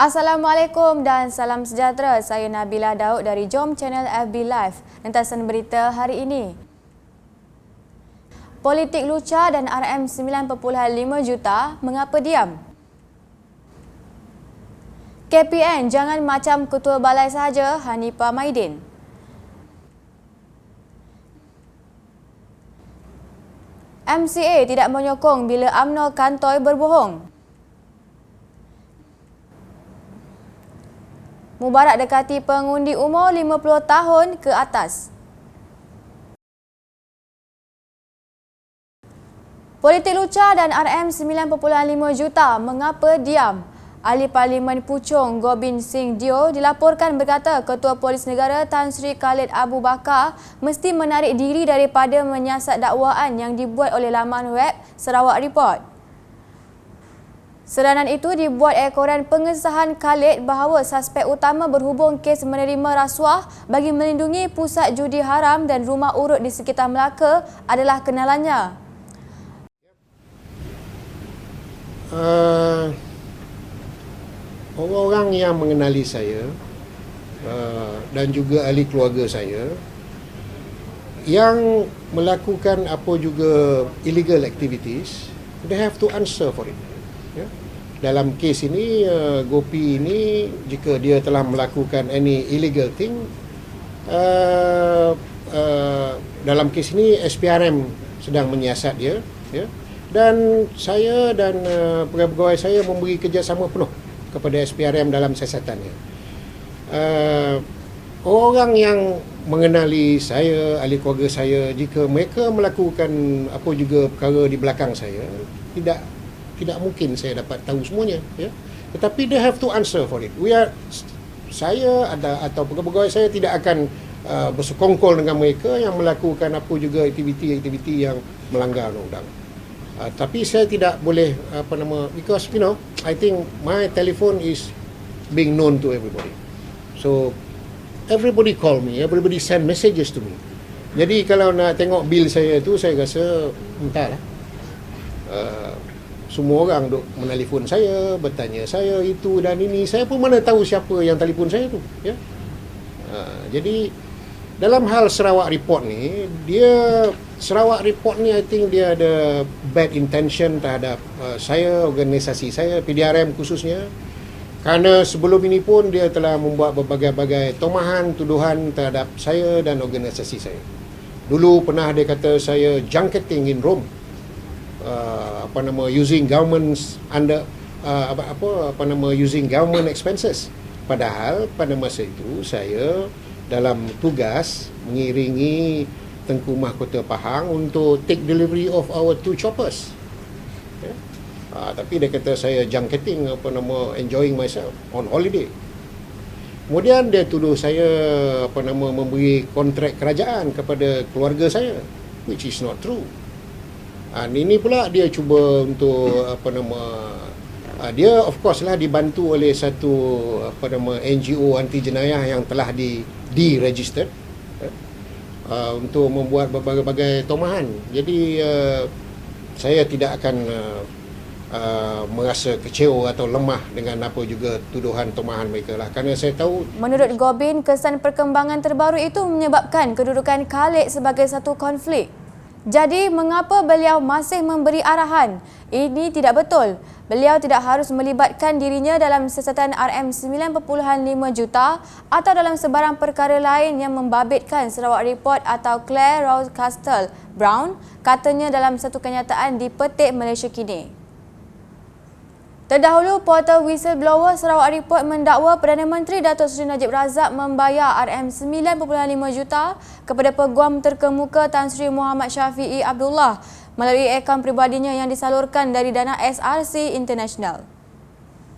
Assalamualaikum dan salam sejahtera. Saya Nabila Daud dari Jom Channel FB Live. Ringkasan berita hari ini. Politik lucah dan RM 9.5 juta, mengapa diam? KPN jangan macam ketua balai sahaja, Hanifah Maidin. MCA tidak menyokong bila UMNO kantoi berbohong. Mubarak dekati pengundi umur 50 tahun ke atas. Politik lucah dan RM 9.5 juta, mengapa diam? Ahli Parlimen Puchong Gobind Singh Dio dilaporkan berkata Ketua Polis Negara Tan Sri Khalid Abu Bakar mesti menarik diri daripada menyiasat dakwaan yang dibuat oleh laman web Sarawak Report. Seranan itu dibuat ekoran pengesahan Khalid bahawa suspek utama berhubung kes menerima rasuah bagi melindungi pusat judi haram dan rumah urut di sekitar Melaka adalah kenalannya. Orang-orang yang mengenali saya dan juga ahli keluarga saya yang melakukan apa juga illegal activities, they have to answer for it. Ya. Dalam kes ini, Gopi ini jika dia telah melakukan any illegal thing, dalam kes ini SPRM sedang menyiasat dia, ya. Dan saya dan pegawai-pegawai saya memberi kerjasama penuh kepada SPRM dalam siasatannya. Orang yang mengenali saya, ahli keluarga saya, jika mereka melakukan apa juga perkara di belakang saya, tidak mungkin saya dapat tahu semuanya, ya. Tetapi they have to answer for it. Saya atau pegawai saya tidak akan bersekongkol dengan mereka yang melakukan apa juga aktiviti yang melanggar undang-undang. Tapi saya tidak boleh because I think my telephone is being known to everybody. So everybody call me, everybody send messages to me. Jadi kalau nak tengok bil saya itu, saya rasa entahlah. Semua orang duk menelefon saya, bertanya saya itu dan ini. Saya pun mana tahu siapa yang telefon saya tu, ya. Jadi dalam hal Sarawak Report ni, Sarawak Report ni I think dia ada bad intention terhadap saya, organisasi saya, PDRM khususnya. Kerana sebelum ini pun dia telah membuat berbagai-bagai tomahan, tuduhan terhadap saya dan organisasi saya. Dulu pernah dia kata saya junketing in Rome. Using government's using government expenses. Padahal pada masa itu saya dalam tugas mengiringi Tengku Mahkota Pahang untuk take delivery of our 2 choppers. Ya? Tapi dia kata saya junketing, enjoying myself on holiday. Kemudian dia tuduh saya memberi kontrak kerajaan kepada keluarga saya, which is not true. Ini pula dia cuba untuk dia of course lah dibantu oleh satu NGO anti jenayah yang telah di-registered untuk membuat berbagai-bagai tomahan. Jadi saya tidak akan merasa kecewa atau lemah dengan apa juga tuduhan tomahan mereka lah, kerana saya tahu. Menurut Gobind, kesan perkembangan terbaru itu menyebabkan kedudukan Khalid sebagai satu konflik. Jadi, mengapa beliau masih memberi arahan? Ini tidak betul. Beliau tidak harus melibatkan dirinya dalam siasatan RM 9.5 juta atau dalam sebarang perkara lain yang membabitkan Sarawak Report atau Claire Rowcastle Brown, katanya dalam satu kenyataan di Petik Malaysia Kini. Terdahulu, portal Whistleblower Sarawak Report mendakwa Perdana Menteri Datuk Seri Najib Razak membayar RM 9.5 juta kepada Peguam Terkemuka Tan Sri Muhammad Syafiee Abdullah melalui akaun peribadinya yang disalurkan dari dana SRC International.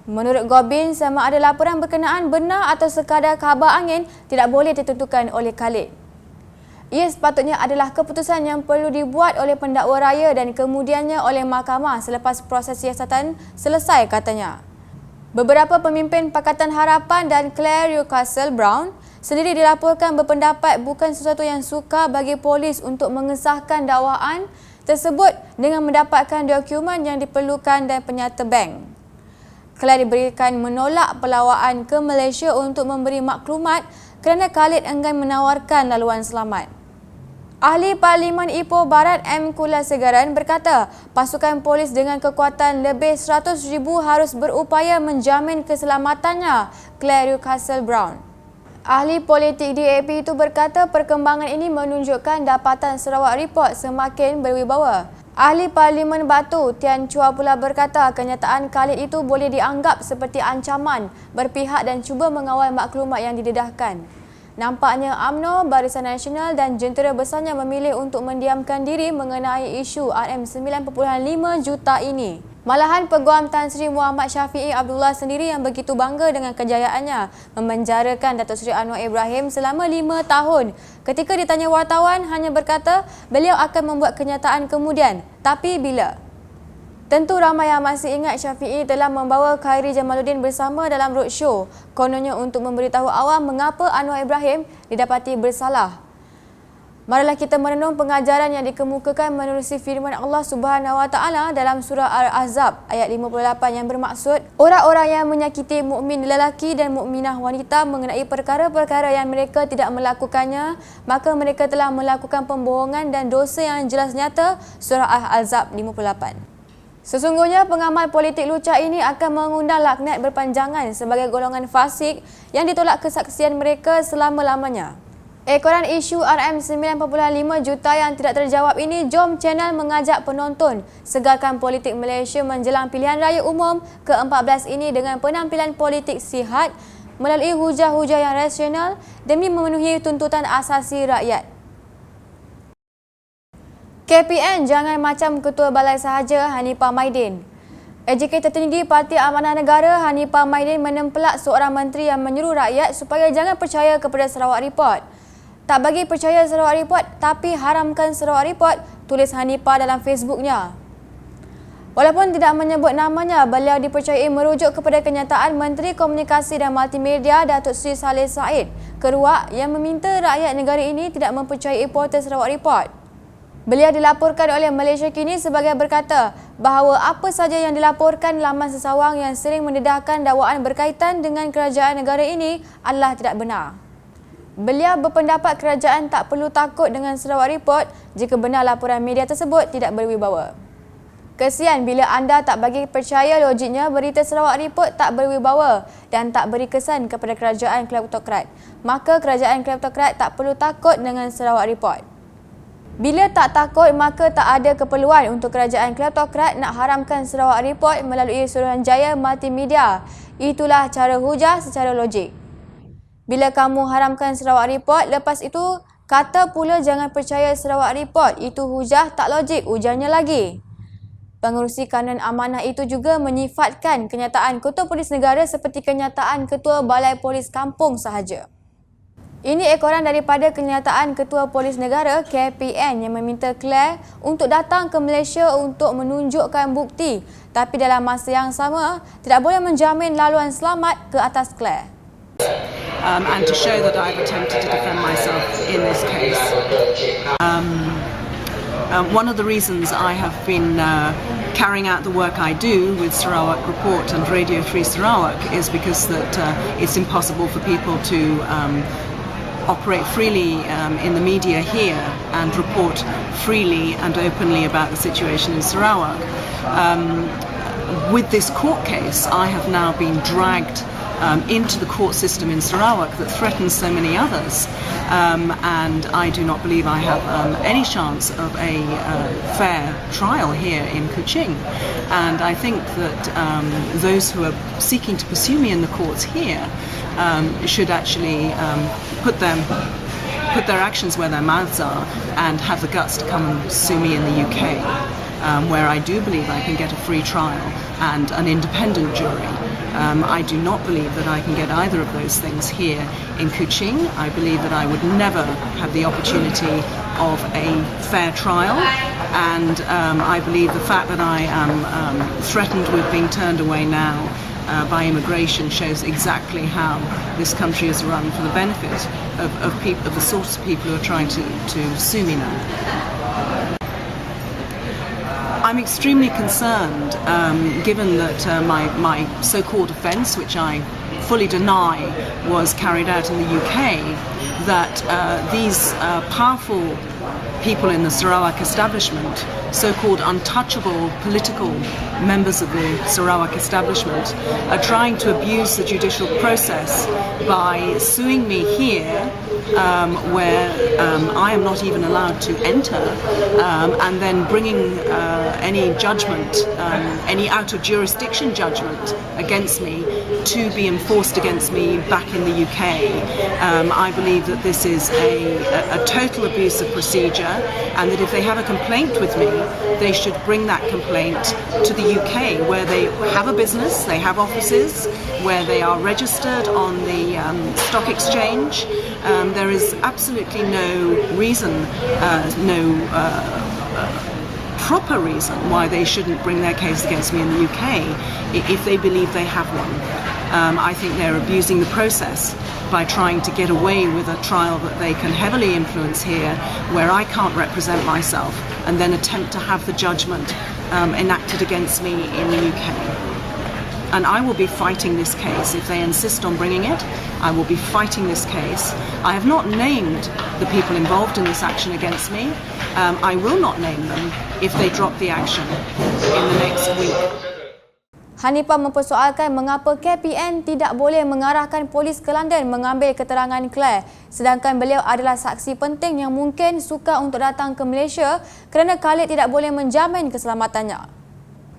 Menurut Gobin, sama ada laporan berkenaan benar atau sekadar khabar angin tidak boleh ditentukan oleh Khalid. Ia sepatutnya adalah keputusan yang perlu dibuat oleh pendakwa raya dan kemudiannya oleh mahkamah selepas proses siasatan selesai, katanya. Beberapa pemimpin Pakatan Harapan dan Claire Newcastle Brown sendiri dilaporkan berpendapat bukan sesuatu yang sukar bagi polis untuk mengesahkan dakwaan tersebut dengan mendapatkan dokumen yang diperlukan dan penyata bank. Claire diberikan menolak pelawaan ke Malaysia untuk memberi maklumat kerana Khalid enggan menawarkan laluan selamat. Ahli Parlimen Ipoh Barat M. Kulasegaran berkata pasukan polis dengan kekuatan lebih 100,000 harus berupaya menjamin keselamatannya, Claire Newcastle Brown. Ahli politik DAP itu berkata perkembangan ini menunjukkan dapatan Sarawak Report semakin berwibawa. Ahli Parlimen Batu Tian Chua pula berkata kenyataan Khalid itu boleh dianggap seperti ancaman berpihak dan cuba mengawal maklumat yang didedahkan. Nampaknya UMNO, Barisan Nasional dan jentera besarnya memilih untuk mendiamkan diri mengenai isu RM9.5 juta ini. Malahan Peguam Tan Sri Muhammad Syafiee Abdullah sendiri yang begitu bangga dengan kejayaannya memenjarakan Datuk Seri Anwar Ibrahim selama 5 tahun. Ketika ditanya wartawan, hanya berkata beliau akan membuat kenyataan kemudian. Tapi bila? Tentu ramai yang masih ingat Syafiee telah membawa Khairi Jamaluddin bersama dalam roadshow, kononnya untuk memberitahu awam mengapa Anwar Ibrahim didapati bersalah. Marilah kita merenung pengajaran yang dikemukakan menerusi firman Allah Subhanahu Wa Taala dalam surah Al-Ahzab ayat 58 yang bermaksud orang-orang yang menyakiti mukmin lelaki dan mukminah wanita mengenai perkara-perkara yang mereka tidak melakukannya, maka mereka telah melakukan pembohongan dan dosa yang jelas nyata, surah Al-Ahzab 58. Sesungguhnya pengamal politik lucah ini akan mengundang laknat berpanjangan sebagai golongan fasik yang ditolak kesaksian mereka selama-lamanya. Ekoran isu RM9.5 juta yang tidak terjawab ini, jom channel mengajak penonton segarkan politik Malaysia menjelang pilihan raya umum ke-14 ini dengan penampilan politik sihat melalui hujah-hujah yang rasional demi memenuhi tuntutan asasi rakyat. KPN jangan macam Ketua Balai Sahaja Hanifah Maidin. AJK tertinggi Parti Amanah Negara Hanifah Maidin menempelak seorang menteri yang menyuruh rakyat supaya jangan percaya kepada Sarawak Report. Tak bagi percaya Sarawak Report tapi haramkan Sarawak Report, tulis Hanifah dalam Facebooknya. Walaupun tidak menyebut namanya, beliau dipercayai merujuk kepada kenyataan Menteri Komunikasi dan Multimedia Datuk Seri Saleh Said Keruak yang meminta rakyat negara ini tidak mempercayai portal Sarawak Report. Beliau dilaporkan oleh Malaysia Kini sebagai berkata bahawa apa saja yang dilaporkan laman sesawang yang sering mendedahkan dakwaan berkaitan dengan kerajaan negara ini adalah tidak benar. Beliau berpendapat kerajaan tak perlu takut dengan Sarawak Report jika benar laporan media tersebut tidak berwibawa. Kesian bila anda tak bagi percaya logiknya berita Sarawak Report tak berwibawa dan tak beri kesan kepada kerajaan kleptokrat. Maka kerajaan kleptokrat tak perlu takut dengan Sarawak Report. Bila tak takut, maka tak ada keperluan untuk kerajaan kleptokrat nak haramkan Sarawak Report melalui Suruhanjaya Multimedia. Itulah cara hujah secara logik. Bila kamu haramkan Sarawak Report, lepas itu kata pula jangan percaya Sarawak Report. Itu hujah tak logik, ujarnya lagi. Pengerusi Kanan Amanah itu juga menyifatkan kenyataan Ketua Polis Negara seperti kenyataan Ketua Balai Polis Kampung sahaja. Ini ekoran daripada kenyataan Ketua Polis Negara KPN yang meminta Claire untuk datang ke Malaysia untuk menunjukkan bukti, tapi dalam masa yang sama tidak boleh menjamin laluan selamat ke atas Claire. And to show that I've attempted to defend myself in this case. One of the reasons I have been carrying out the work I do with Sarawak Report and Radio Free Sarawak is because that it's impossible for people to operate freely in the media here and report freely and openly about the situation in Sarawak. With this court case, I have now been dragged into the court system in Sarawak that threatens so many others, and I do not believe I have any chance of a fair trial here in Kuching. And I think that those who are seeking to pursue me in the courts here should actually put their actions where their mouths are and have the guts to come and sue me in the UK, where I do believe I can get a free trial and an independent jury. I do not believe that I can get either of those things here in Kuching. I believe that I would never have the opportunity of a fair trial, and I believe the fact that I am threatened with being turned away now by immigration shows exactly how this country is run for the benefit of people, of the sorts of people who are trying to sue me now. I'm extremely concerned, given that my so-called offence, which I fully deny was carried out in the UK, that these powerful people in the Sarawak establishment, so-called untouchable political members of the Sarawak establishment, are trying to abuse the judicial process by suing me here, where I am not even allowed to enter, and then bringing any judgment, any out-of-jurisdiction judgment against me to be enforced against me back in the UK. I believe that this is a total abuse of procedure, and that if they have a complaint with me, they should bring that complaint to the UK, where they have a business, they have offices, where they are registered on the stock exchange. There is absolutely no reason, proper reason why they shouldn't bring their case against me in the UK if they believe they have one. I think they're abusing the process by trying to get away with a trial that they can heavily influence here, where I can't represent myself, and then attempt to have the judgment enacted against me in the UK. And I will be fighting this case. If they insist on bringing it, I will be fighting this case. I have not named the people involved in this action against me. I will not name them if they drop the action in the next week. Hanifah mempersoalkan mengapa KPN tidak boleh mengarahkan polis ke London mengambil keterangan Claire, sedangkan beliau adalah saksi penting yang mungkin sukar untuk datang ke Malaysia kerana Khalid tidak boleh menjamin keselamatannya.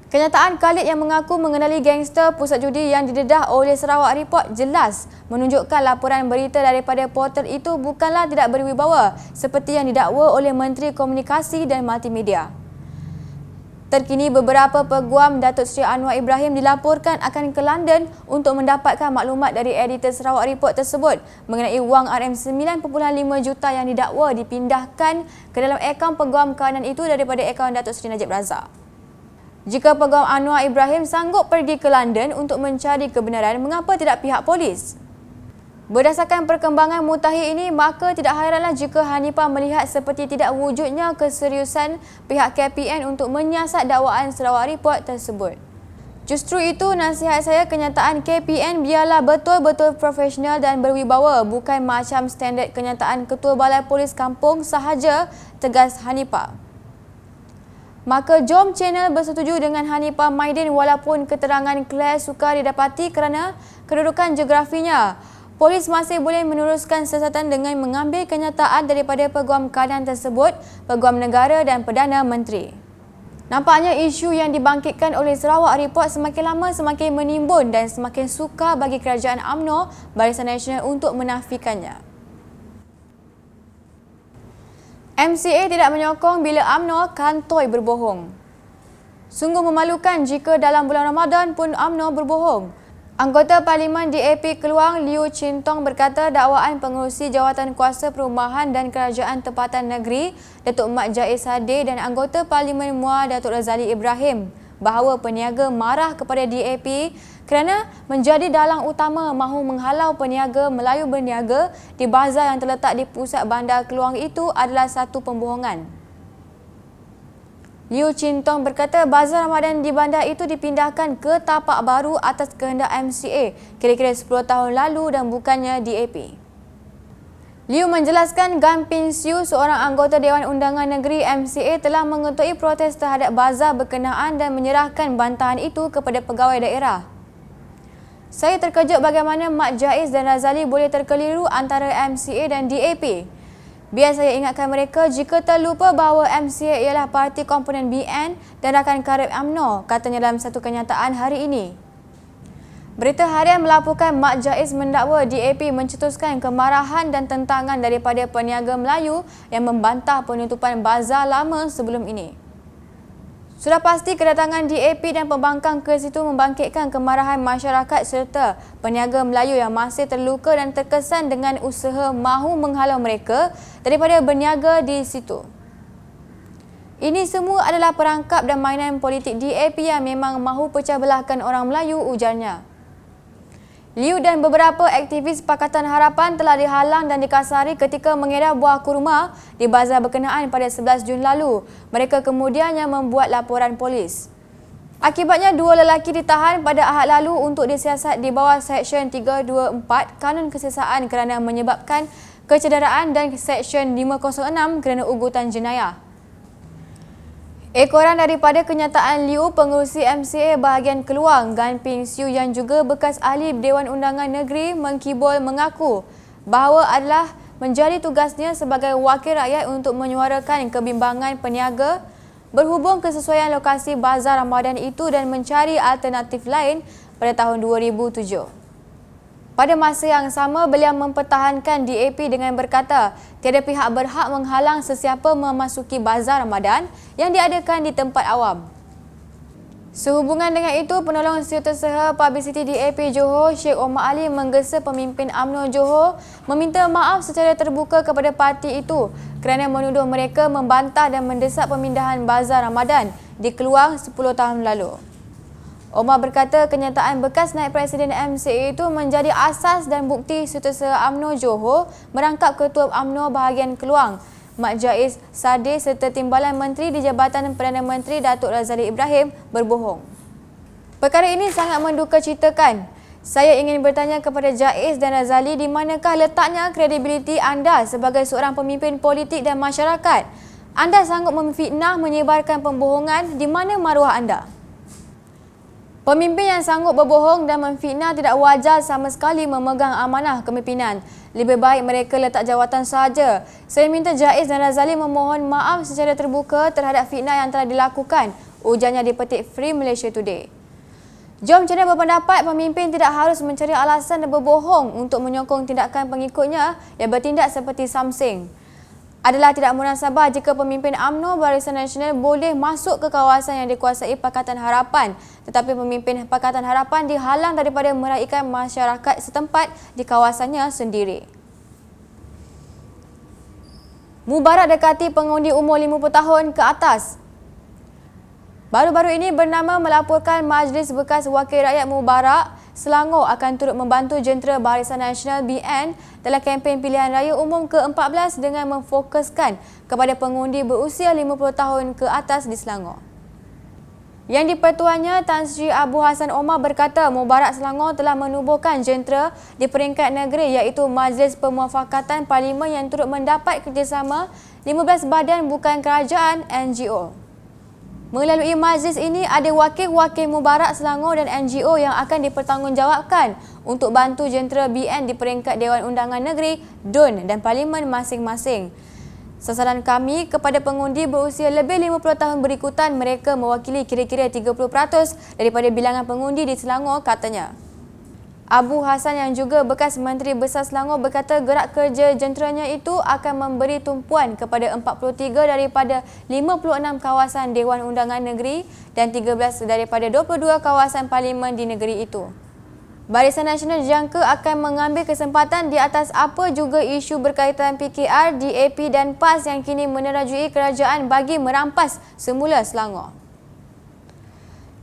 Kenyataan Khalid yang mengaku mengenali gangster pusat judi yang didedah oleh Sarawak Report jelas menunjukkan laporan berita daripada portal itu bukanlah tidak berwibawa seperti yang didakwa oleh Menteri Komunikasi dan Multimedia. Terkini beberapa peguam Datuk Seri Anwar Ibrahim dilaporkan akan ke London untuk mendapatkan maklumat dari editor Sarawak Report tersebut mengenai wang RM9.5 juta yang didakwa dipindahkan ke dalam akaun peguam kawanan itu daripada akaun Datuk Seri Najib Razak. Jika peguam Anwar Ibrahim sanggup pergi ke London untuk mencari kebenaran, mengapa tidak pihak polis? Berdasarkan perkembangan mutakhir ini, maka tidak hairanlah jika Hanifah melihat seperti tidak wujudnya keseriusan pihak KPN untuk menyiasat dakwaan Sarawak Report tersebut. Justru itu, nasihat saya, kenyataan KPN biarlah betul-betul profesional dan berwibawa, bukan macam standard kenyataan Ketua Balai Polis Kampung sahaja, tegas Hanifah. Maka jom channel bersetuju dengan Hanifah Maidin walaupun keterangan Claire sukar didapati kerana kedudukan geografinya. Polis masih boleh meneruskan siasatan dengan mengambil kenyataan daripada peguam kanan tersebut, peguam negara dan Perdana Menteri. Nampaknya isu yang dibangkitkan oleh Sarawak Report semakin lama semakin menimbun dan semakin sukar bagi kerajaan UMNO Barisan Nasional untuk menafikannya. MCA tidak menyokong bila UMNO kantoi berbohong. Sungguh memalukan jika dalam bulan Ramadan pun UMNO berbohong. Anggota Parlimen DAP Keluang Liu Chin Tong berkata dakwaan pengerusi Jawatan Kuasa Perumahan dan Kerajaan Tempatan Negeri Datuk Mat Jaiz Sadir dan anggota Parlimen Muar Datuk Razali Ibrahim bahawa peniaga marah kepada DAP kerana menjadi dalang utama mahu menghalau peniaga Melayu berniaga di bazar yang terletak di pusat bandar Keluang itu adalah satu pembohongan. Liu Chin Tong berkata bazar Ramadan di bandar itu dipindahkan ke tapak baru atas kehendak MCA kira-kira 10 tahun lalu dan bukannya DAP. Liu menjelaskan Gan Pin Siu, seorang anggota Dewan Undangan Negeri MCA, telah mengetui protes terhadap bazar berkenaan dan menyerahkan bantahan itu kepada pegawai daerah. Saya terkejut bagaimana Mat Jaiz dan Razali boleh terkeliru antara MCA dan DAP. Biar saya ingatkan mereka jika terlupa bahawa MCA ialah parti komponen BN dan rakan karib UMNO, katanya dalam satu kenyataan hari ini. Berita Harian melaporkan Mat Jaiz mendakwa DAP mencetuskan kemarahan dan tentangan daripada peniaga Melayu yang membantah penutupan bazar lama sebelum ini. Sudah pasti kedatangan DAP dan pembangkang ke situ membangkitkan kemarahan masyarakat serta peniaga Melayu yang masih terluka dan terkesan dengan usaha mahu menghalau mereka daripada berniaga di situ. Ini semua adalah perangkap dan mainan politik DAP yang memang mahu pecah belahkan orang Melayu, ujarnya. Liu dan beberapa aktivis Pakatan Harapan telah dihalang dan dikasari ketika mengedar buah kurma di bazar berkenaan pada 11 Jun lalu. Mereka kemudiannya membuat laporan polis. Akibatnya, 2 lelaki ditahan pada Ahad lalu untuk disiasat di bawah Seksyen 324 Kanun Kesesaan kerana menyebabkan kecederaan dan Seksyen 506 kerana ugutan jenayah. Ekoran daripada kenyataan Liu, pengerusi MCA bahagian Keluang, Gan Ping Siu yang juga bekas ahli Dewan Undangan Negeri Mengkibol mengaku bahawa adalah menjadi tugasnya sebagai wakil rakyat untuk menyuarakan kebimbangan peniaga berhubung kesesuaian lokasi bazar Ramadan itu dan mencari alternatif lain pada tahun 2007. Pada masa yang sama, beliau mempertahankan DAP dengan berkata, tiada pihak berhak menghalang sesiapa memasuki bazar Ramadan yang diadakan di tempat awam. Sehubungan dengan itu, penolong Setiausaha Publicity DAP Johor, Sheikh Omar Ali menggesa pemimpin UMNO Johor meminta maaf secara terbuka kepada parti itu kerana menuduh mereka membantah dan mendesak pemindahan bazar Ramadan di Keluang 10 tahun lalu. Omar berkata kenyataan bekas naib Presiden MCA itu menjadi asas dan bukti Setiausaha UMNO Johor merangkap Ketua UMNO bahagian Keluang, Mat Jaiz Sadeh serta Timbalan Menteri di Jabatan Perdana Menteri Datuk Razali Ibrahim berbohong. Perkara ini sangat mendukacitakan. Saya ingin bertanya kepada Jaiz dan Razali di manakah letaknya kredibiliti anda sebagai seorang pemimpin politik dan masyarakat? Anda sanggup memfitnah, menyebarkan pembohongan, di mana maruah anda? Pemimpin yang sanggup berbohong dan memfitnah tidak wajar sama sekali memegang amanah kepimpinan. Lebih baik mereka letak jawatan sahaja. Saya minta Jaiz dan Razali memohon maaf secara terbuka terhadap fitnah yang telah dilakukan, ujarnya di petik Free Malaysia Today. Jom Channel berpendapat pemimpin tidak harus mencari alasan dan berbohong untuk menyokong tindakan pengikutnya yang bertindak seperti Samsing. Adalah tidak munasabah jika pemimpin UMNO Barisan Nasional boleh masuk ke kawasan yang dikuasai Pakatan Harapan, tetapi pemimpin Pakatan Harapan dihalang daripada meraikan masyarakat setempat di kawasannya sendiri. Mubarak dekati pengundi umur 50 tahun ke atas. Baru-baru ini Bernama melaporkan Majlis Bekas Wakil Rakyat Mubarak Selangor akan turut membantu jentera Barisan Nasional BN dalam kempen pilihan raya umum ke-14 dengan memfokuskan kepada pengundi berusia 50 tahun ke atas di Selangor. Yang di-Pertuannya Tan Sri Abu Hassan Omar berkata Mubarak Selangor telah menubuhkan jentera di peringkat negeri iaitu Majlis Pemuafakatan Parlimen yang turut mendapat kerjasama 15 badan bukan kerajaan NGO. Melalui majlis ini, ada wakil-wakil Mubarak Selangor dan NGO yang akan dipertanggungjawabkan untuk bantu jentera BN di peringkat Dewan Undangan Negeri, DUN dan Parlimen masing-masing. Sasaran kami kepada pengundi berusia lebih 50 tahun berikutan, mereka mewakili kira-kira 30% daripada bilangan pengundi di Selangor, katanya. Abu Hassan yang juga bekas Menteri Besar Selangor berkata gerak kerja jenteranya itu akan memberi tumpuan kepada 43 daripada 56 kawasan Dewan Undangan Negeri dan 13 daripada 22 kawasan parlimen di negeri itu. Barisan Nasional dijangka akan mengambil kesempatan di atas apa juga isu berkaitan PKR, DAP dan PAS yang kini menerajui kerajaan bagi merampas semula Selangor.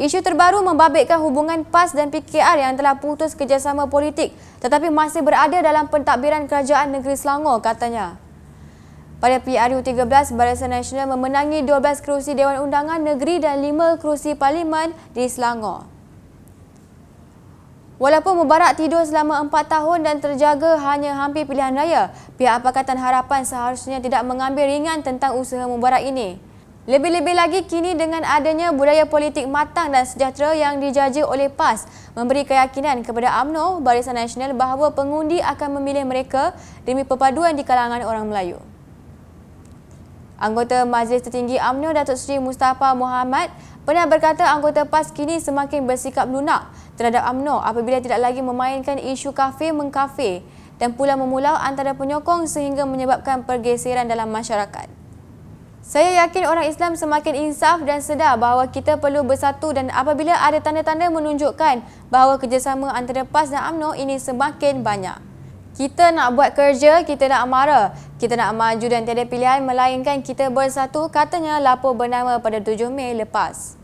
Isu terbaru membabitkan hubungan PAS dan PKR yang telah putus kerjasama politik tetapi masih berada dalam pentadbiran Kerajaan Negeri Selangor, katanya. Pada PRU 13, Barisan Nasional memenangi 12 kerusi Dewan Undangan Negeri dan 5 kerusi Parlimen di Selangor. Walaupun Mubarak tidur selama 4 tahun dan terjaga hanya hampir pilihan raya, pihak Pakatan Harapan seharusnya tidak mengambil ringan tentang usaha Mubarak ini. Lebih-lebih lagi kini dengan adanya budaya politik matang dan sejahtera yang dijaja oleh PAS memberi keyakinan kepada UMNO Barisan Nasional bahawa pengundi akan memilih mereka demi perpaduan di kalangan orang Melayu. Anggota Majlis Tertinggi UMNO Datuk Seri Mustafa Mohamad pernah berkata anggota PAS kini semakin bersikap lunak terhadap UMNO apabila tidak lagi memainkan isu kafir-mengkafir dan pula memulau antara penyokong sehingga menyebabkan pergeseran dalam masyarakat. Saya yakin orang Islam semakin insaf dan sedar bahawa kita perlu bersatu, dan apabila ada tanda-tanda menunjukkan bahawa kerjasama antara PAS dan UMNO ini semakin banyak. Kita nak buat kerja, kita nak marah, kita nak maju dan tiada pilihan melainkan kita bersatu, katanya lapor bernama pada 7 Mei lepas.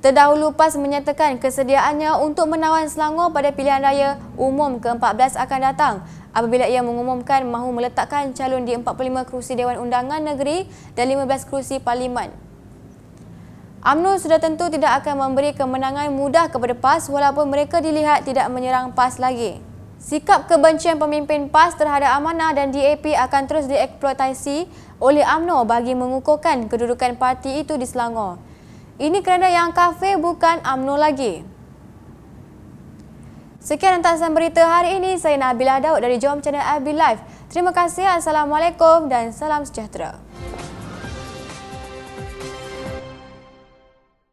Terdahulu PAS menyatakan kesediaannya untuk menawan Selangor pada pilihan raya umum ke-14 akan datang apabila ia mengumumkan mahu meletakkan calon di 45 kerusi Dewan Undangan Negeri dan 15 kerusi Parlimen. UMNO sudah tentu tidak akan memberi kemenangan mudah kepada PAS walaupun mereka dilihat tidak menyerang PAS lagi. Sikap kebencian pemimpin PAS terhadap Amanah dan DAP akan terus dieksploitasi oleh UMNO bagi mengukuhkan kedudukan parti itu di Selangor. Ini kerana yang kafir bukan UMNO lagi. Sekian entasan berita hari ini. Saya Nabilah Daud dari Jom Channel FB Live. Terima kasih. Assalamualaikum dan salam sejahtera.